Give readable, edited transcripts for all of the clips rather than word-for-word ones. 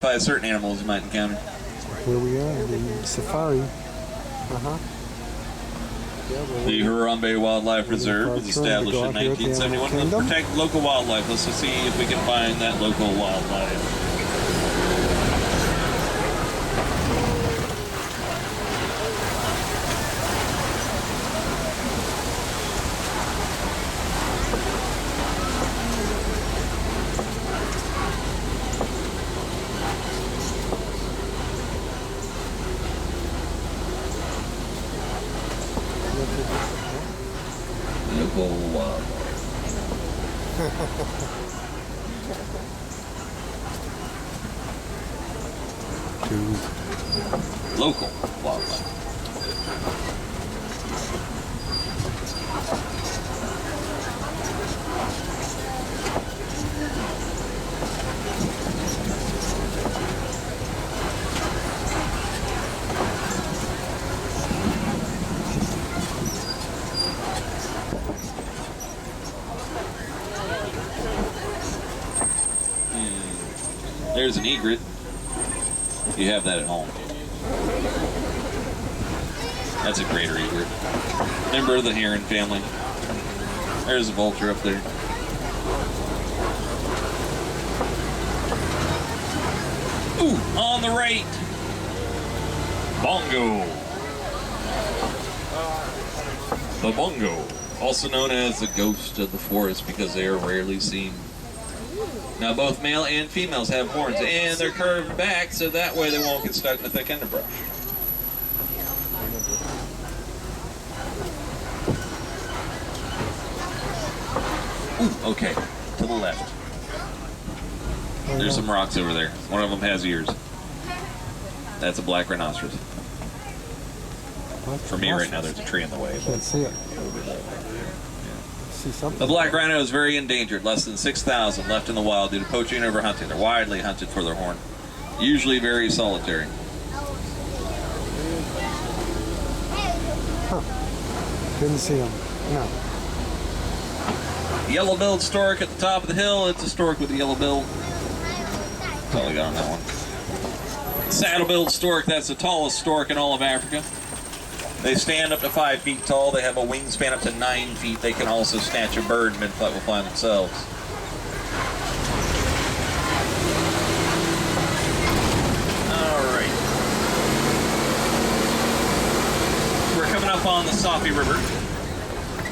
By certain animals you might encounter. Where we are, the safari. The Harambe Wildlife Reserve was established in 1971 to protect local wildlife. Let's just see if we can find that local wildlife. Local wildlife. Local wildlife. There's an egret. You have that at home. That's a greater egret. Member of the heron family. There's a vulture up there. Ooh, on the right. Bongo. The bongo. Also known as the ghost of the forest because they are rarely seen. Now both male and females have horns, and they're curved back so that way they won't get stuck in the thick underbrush. Ooh, okay, to the left. There's some rocks over there. One of them has ears. That's a black rhinoceros. For me right now, there's a tree in the way. I can't see it. The black rhino is very endangered. Less than 6,000 left in the wild due to poaching and overhunting. They're widely hunted for their horn. Usually very solitary. Didn't see him. No. Yellow-billed stork at the top of the hill. It's a stork with a yellow bill. That's all I got on that one. Saddle-billed stork. That's the tallest stork in all of Africa. They stand up to 5 feet tall. They have a wingspan up to 9 feet. They can also snatch a bird mid-flight will fly themselves. All right. We're coming up on the Safi River.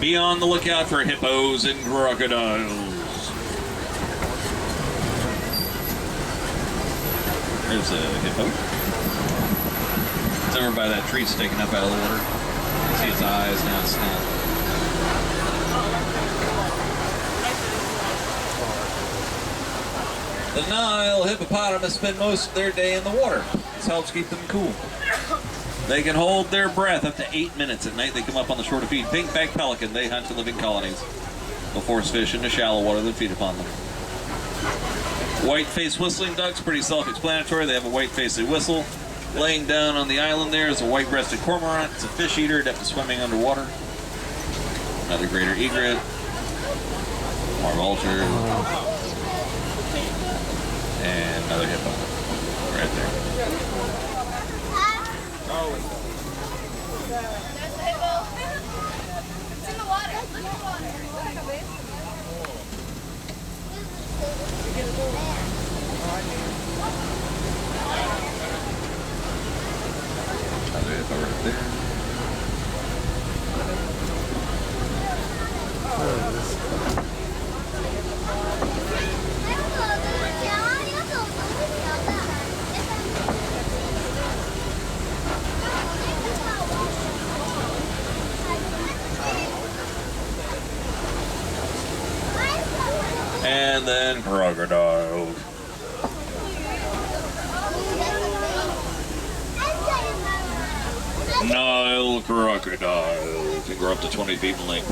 Be on the lookout for hippos and crocodiles. There's a hippo. It's over by that tree sticking up out of the water. You can see its eyes, now it's snout. The Nile hippopotamus spend most of their day in the water. This helps keep them cool. They can hold their breath up to 8 minutes. At night they come up on the shore to feed. Pink-backed pelican, they hunt in living colonies. They'll force fish into shallow water, then feed upon them. White-faced whistling ducks, pretty self-explanatory. They have a white face they whistle. Laying down on the island there is a white-breasted cormorant. It's a fish eater, adept at swimming underwater. Another greater egret. More vulture. And another hippo. Right there. There's a hippo. It's in the water. Look at the water. Another hippo right there. And then crocodiles. Nile crocodiles can grow up to 20 feet in length.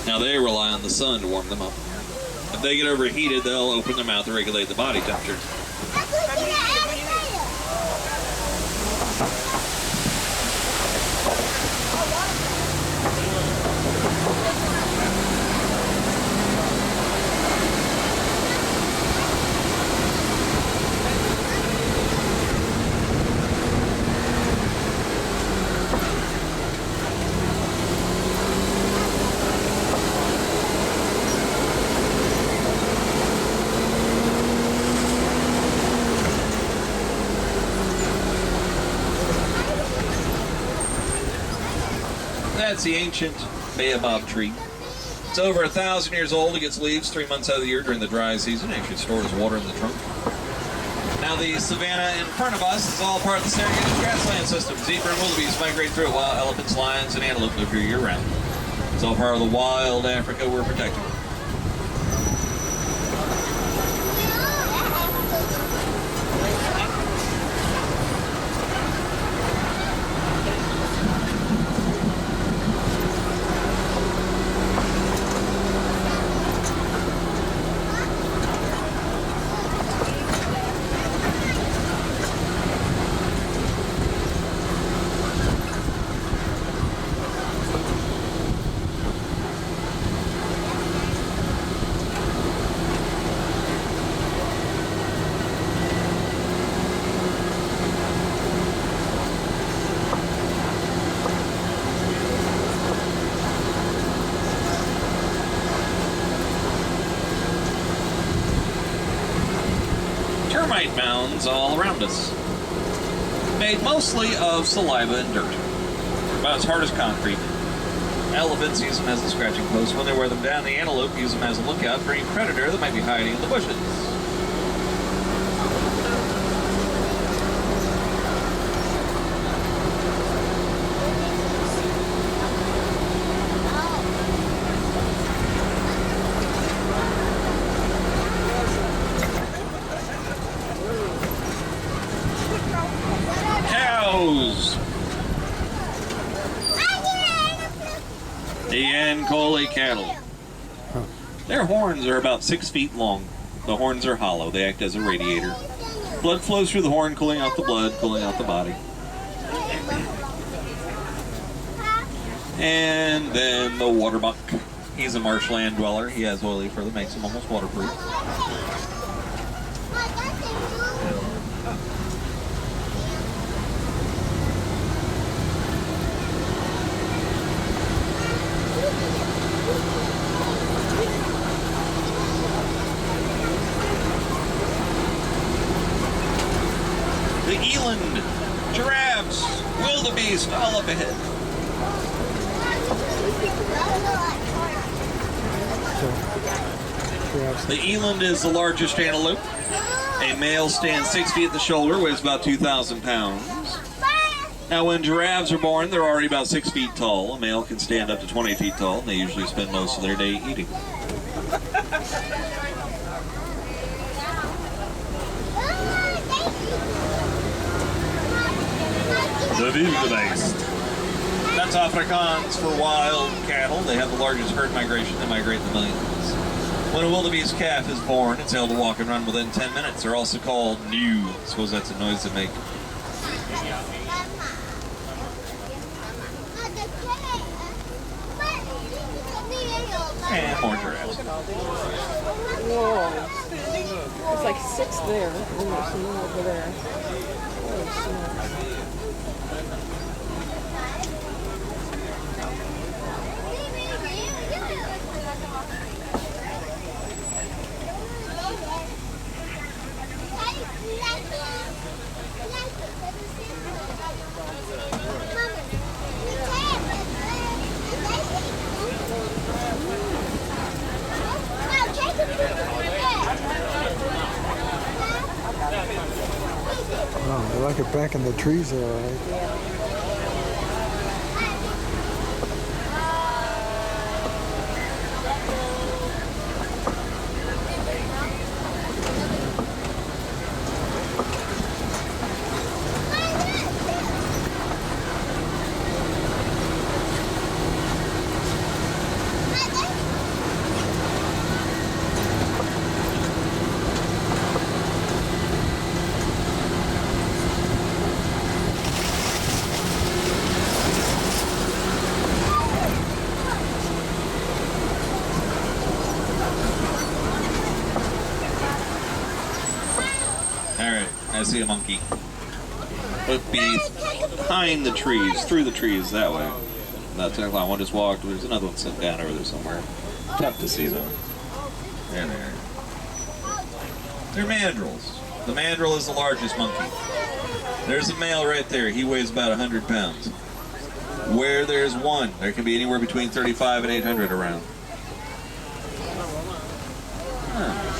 Now they rely on the sun to warm them up. If they get overheated, they'll open their mouth to regulate the body temperature. That's the ancient baobab tree. It's over 1,000 years old. It gets leaves 3 months out of the year during the dry season. It actually stores water in the trunk. Now the savanna in front of us is all part of the Serengeti grassland system. Zebra and wildebeest migrate through it, while elephants, lions, and antelope live here year-round. It's all part of the wild Africa we're protecting. Termite mounds all around us, made mostly of saliva and dirt, about as hard as concrete. Elephants use them as a scratching post. When they wear them down, the antelope use them as a lookout for any predator that might be hiding in the bushes. Cows. The Ankole cattle. Their horns are about 6 feet long. The horns are hollow. They act as a radiator. Blood flows through the horn, cooling out the blood, cooling out the body. And then the waterbuck. He's a marshland dweller. He has oily fur that makes him almost waterproof. The eland, giraffes, wildebeest, all up ahead. The eland is the largest antelope. A male stands 6 feet at the shoulder, weighs about 2,000 pounds. Now, when giraffes are born, they're already about 6 feet tall. A male can stand up to 20 feet tall, and they usually spend most of their day eating. The wildebeest. That's Afrikaans for wild cattle. They have the largest herd migration. They migrate in the millions. When a wildebeest calf is born, it's able to walk and run within 10 minutes. They're also called new. I suppose that's a noise they make. And more giraffes. Whoa. There's like 6 there, and then there's some more over there. Holy smokes. Oh, they like it back in the trees there, all right? I see a monkey. But behind the trees, through the trees, that way. Not too long. One just walked. There's another one sitting down over there somewhere. Tough to see though. There they are. They're mandrills. The mandrill is the largest monkey. There's a male right there. He weighs about 100 pounds. Where there's one, there can be anywhere between 35 and 800 around.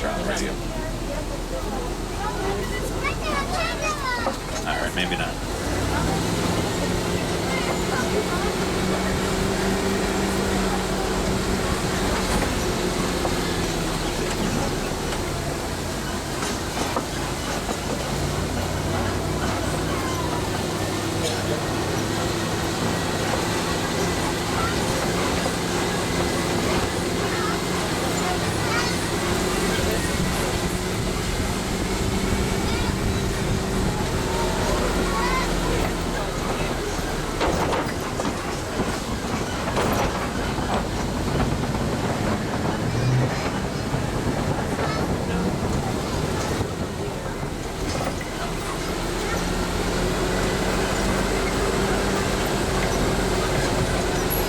Try on the radio. Alright, maybe not.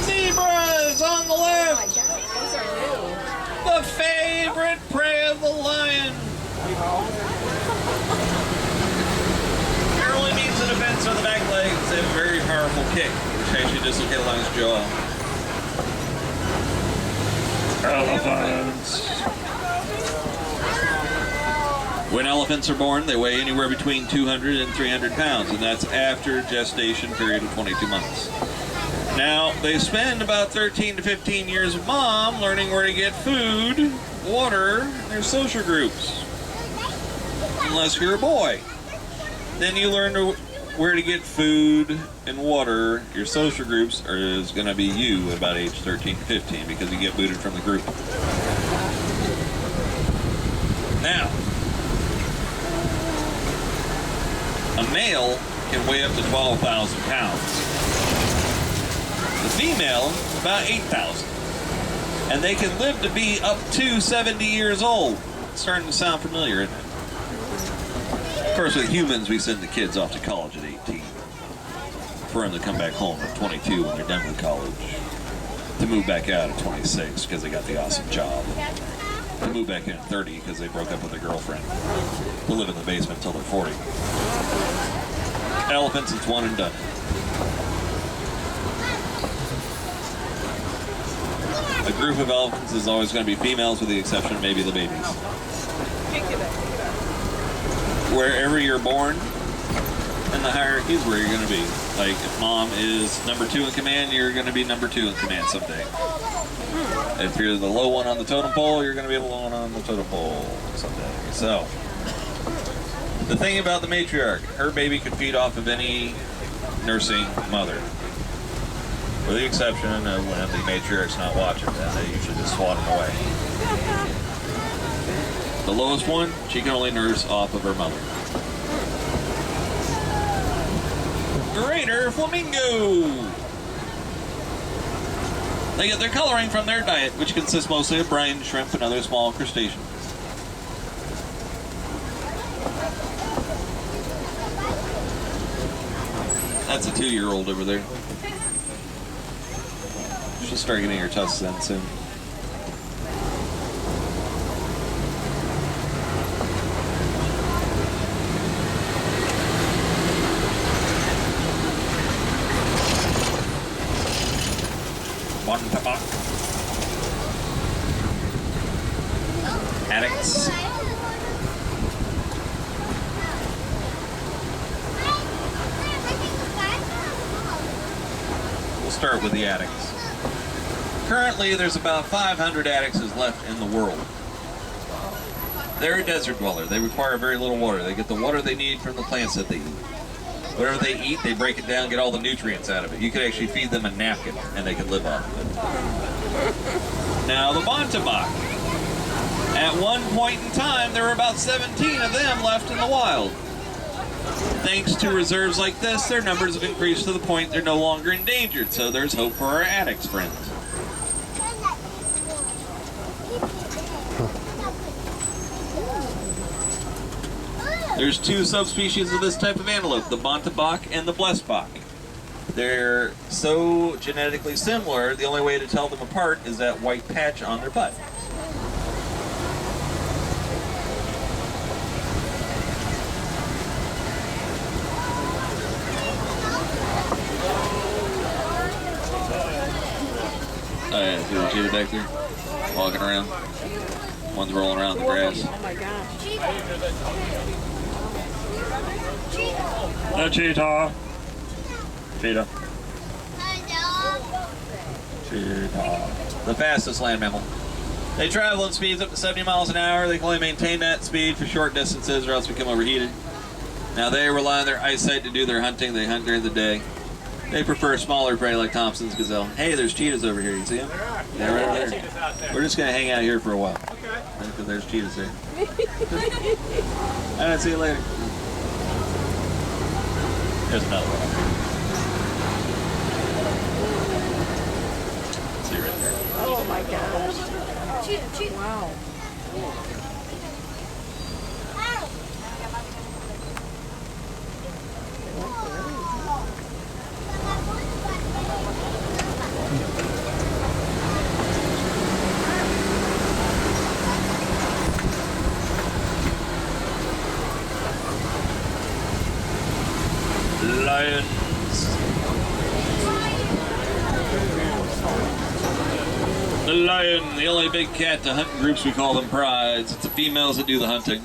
Zebras on the left! Those are new. The favorite prey of the lion! Narrowly means an offense on the back legs. They have a very powerful kick, which actually dislocate a lion's jaw. Elephants. When elephants are born, they weigh anywhere between 200 and 300 pounds, and that's after a gestation period of 22 months. Now, they spend about 13 to 15 years with mom learning where to get food, water, and their social groups. Unless you're a boy. Then you learn where to get food and water. Your social groups is going to be you at about age 13 to 15 because you get booted from the group. Now, a male can weigh up to 12,000 pounds. The female, about 8,000. And they can live to be up to 70 years old. It's starting to sound familiar, isn't it? Of course, with humans, we send the kids off to college at 18. For them to come back home at 22 when they're done with college. To move back out at 26 because they got the awesome job. To move back in at 30 because they broke up with their girlfriend. To live in the basement until they're 40. Elephants, it's one and done. A group of elephants is always going to be females with the exception of maybe the babies. Wherever you're born in the hierarchy is where you're going to be. Like if mom is number 2 in command, you're going to be number 2 in command someday. If you're the low one on the totem pole, you're going to be the low one on the totem pole someday. So, the thing about the matriarch, her baby could feed off of any nursing mother. With the exception of when the matriarch's not watching, then they usually just swat them away. The lowest one, she can only nurse off of her mother. Greater flamingo! They get their coloring from their diet, which consists mostly of brine, shrimp, and other small crustaceans. That's a 2-year-old over there. She'll start getting her tusks in soon. One tabak. Addicts. We'll start with the addicts. Currently, there's about 500 addicts left in the world. They're a desert dweller. They require very little water. They get the water they need from the plants that they eat. Whatever they eat, they break it down, get all the nutrients out of it. You could actually feed them a napkin, and they could live off of it. Now, the Bontebok. At one point in time, there were about 17 of them left in the wild. Thanks to reserves like this, their numbers have increased to the point they're no longer endangered, so there's hope for our addicts friends. There's 2 subspecies of this type of antelope, the Bontebok and the Blessbok. They're so genetically similar, the only way to tell them apart is that white patch on their butt. Oh yeah, see the cheetah back there? Walking around. One's rolling around in the grass. Oh my gosh. A cheetah. Cheetah. Cheetah. The fastest land mammal. They travel at speeds up to 70 miles an hour. They can only maintain that speed for short distances or else become overheated. Now they rely on their eyesight to do their hunting. They hunt during the day. They prefer smaller prey like Thompson's gazelle. Hey, there's cheetahs over here. You see them? They're right there. We're just going to hang out here for a while. Okay. Because there's cheetahs here. All right, see you later. There's another one. See right there. Oh my gosh. Cheetah, cheetah. Wow. Lions. The lion, the only big cat to hunt in groups, we call them prides. It's the females that do the hunting.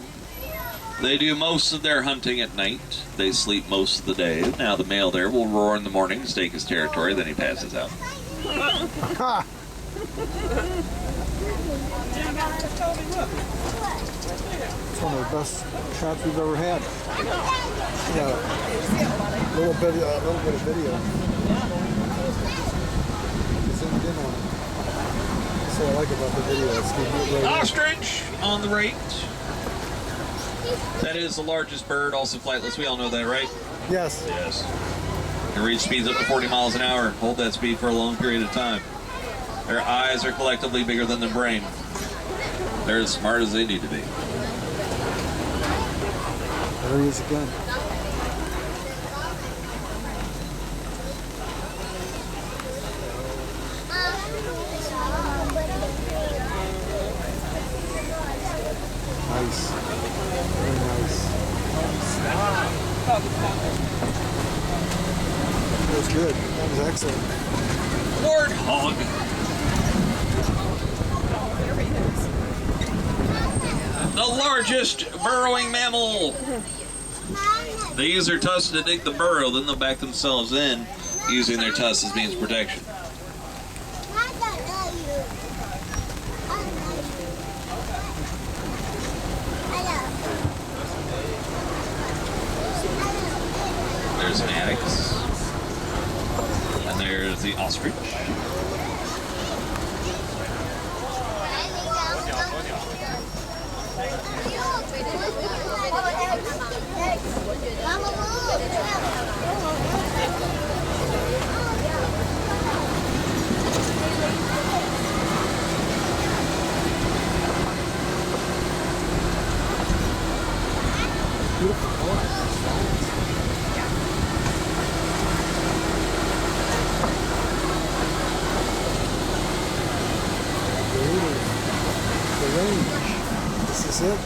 They do most of their hunting at night. They sleep most of the day. Now the male there will roar in the morning, stake his territory, then he passes out. Ha! It's one of the best shots we've ever had. Yeah, a little bit of video. Zoomed in on it. That's what I like about the video. It's good. Ostrich on the right. That is the largest bird, also flightless. We all know that, right? Yes. Yes. Can reach speeds up to 40 miles an hour. Hold that speed for a long period of time. Their eyes are collectively bigger than their brain. They're as smart as they need to be. There he is again. Nice. Very nice. That was good. That was excellent. Warthog. The largest burrowing mammal. They use their tusks to dig the burrow, then they'll back themselves in, using their tusks as means of protection. There's an addax. And there's the ostrich. The range. This is it.